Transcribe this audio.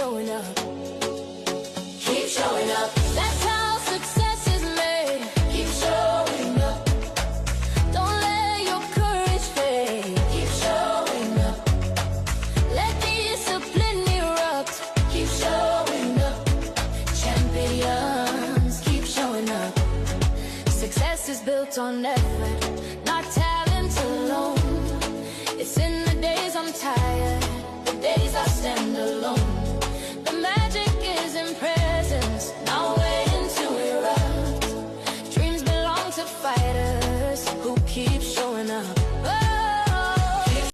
showing up. Keep showing up. That's how success is made. Keep showing up. Don't let your courage fade. Keep showing up. Let discipline erupt. Keep showing up. Champions, keep showing up. Success is built on effort, not talent alone. It's in the days I'm tired, the days I stand alone.